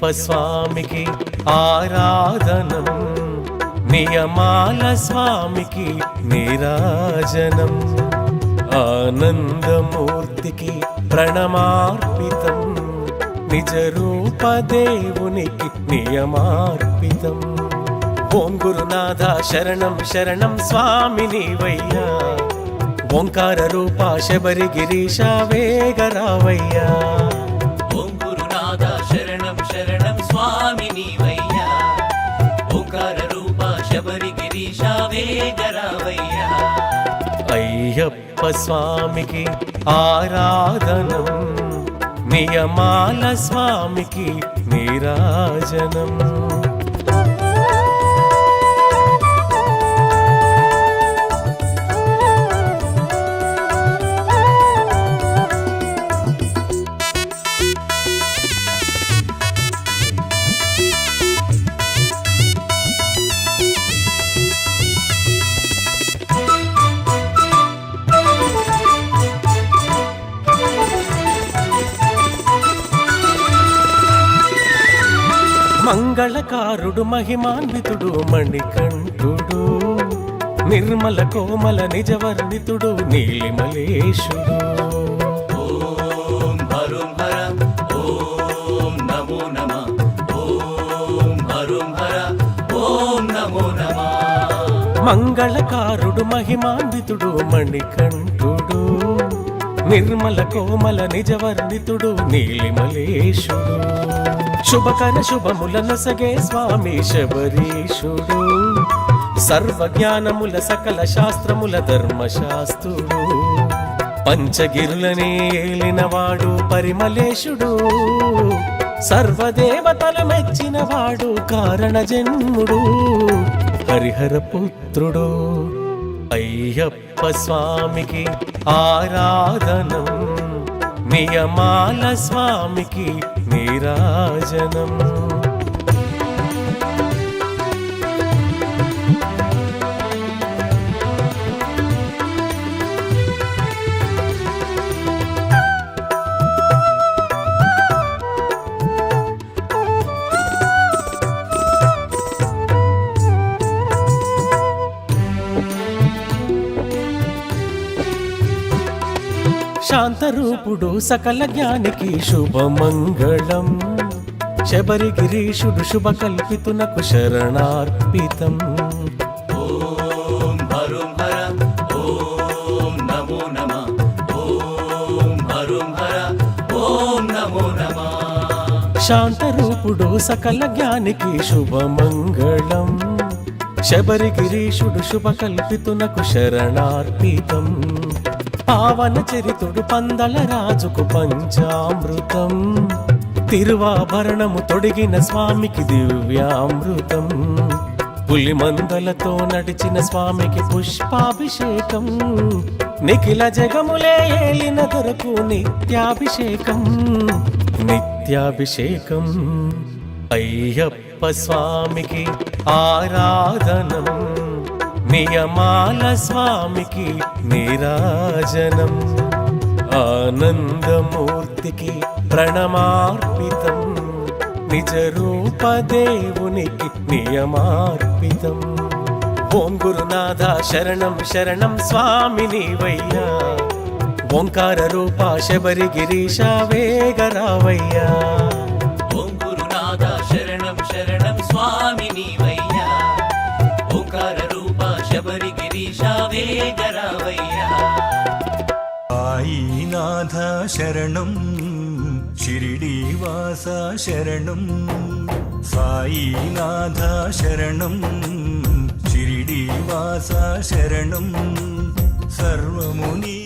అయ్యప్ప స్వామికి ఆరాధనం, నియమాల స్వామికి నీరాజనం, ఆనందమూర్తికి ప్రణమార్పితం, నిజ రూప దేవునికి నియమార్పితం. ఓం గురునాథ శరణం శరణం స్వామి నీవయ్యా, ఓంకార రూప శబరి గిరీశ వేగరావయ్యా. ఓం గురునాథ శరణం శరణం స్వామి నీవయ్యా, ఓంకార రూప శబరి గిరీశ వేగరావయ్యా. అయ్యప్ప స్వామికి ఆరాధనం, నియమాల స్వామికి నీరాజనం. మంగళకారుడు మహిమాన్వితుడు మణికంఠుడు, నిర్మల కోమల నిజవర్ణితుడు నీలిమలేశుడు. ఓం హరుం హర ఓం నమో నమః, ఓం హరుం హర ఓం నమో నమః. మంగళకారుడు మహిమాన్వితుడు మణికంఠుడు, నిర్మల కోమల నిజవర్ణితుడు నీలిమలేశుడు. శుభకర శుభములను సగే స్వామి శబరీషుడు, సర్వజ్ఞానముల సకల శాస్త్రముల ధర్మశాస్త్రుడు, పంచగిరులనే ఏలినవాడు పరిమళేశుడు, సర్వదేవతల మెచ్చినవాడు కారణ జన్ముడు, హరిహర పుత్రుడు. అయ్యప్ప స్వామికి ఆరాధనం, నియమాల స్వామికి నీరాజనం. శాంతరూపుడు సకల జ్ఞానికి శుభమంగళం, శబరి గిరీషుడు శుభ కల్పితునకు శరణార్పితం. ఓం హరుం హర ఓం నమో నమః, ఓం హరుం హర ఓం నమో నమః. శాంతరూపుడు సకల జ్ఞానికి శుభమంగళం, శబరి గిరీషుడు శుభ కల్పితునకు శరణార్పితం. పావన చరితుడు పందల రాజుకు పంచామృతం, తిరువాభరణము తొడిగిన స్వామికి దివ్యామృతం, పులిమందలతో నడిచిన స్వామికి పుష్పాభిషేకం, నిఖిల జగములే ఏలిన దొరకు నిత్యాభిషేకం నిత్యాభిషేకం. అయ్యప్ప స్వామికి ఆరాధనం, నియమాల స్వామికి నీరాజనం, ఆనందమూర్తికి ప్రణమార్పితం, నిజ రూప దేవునికి నియమార్పితం. ఓం గురునాథ శరణం శరణం స్వామి నీవయ్యా, ఓంకార రూప శబరి గిరీశ వేగరావయ్యా. ఓం గురునాథ శరణం శరణం స్వామి నీవయ్యా, ఓంకార రూప శబరి గిరీశ వేగరావయ్యా. సాయినాథ శరణం షిరిడీవాస శరణం, సాయినాథ శరణం షిరిడీవాస శరణం, సర్వముని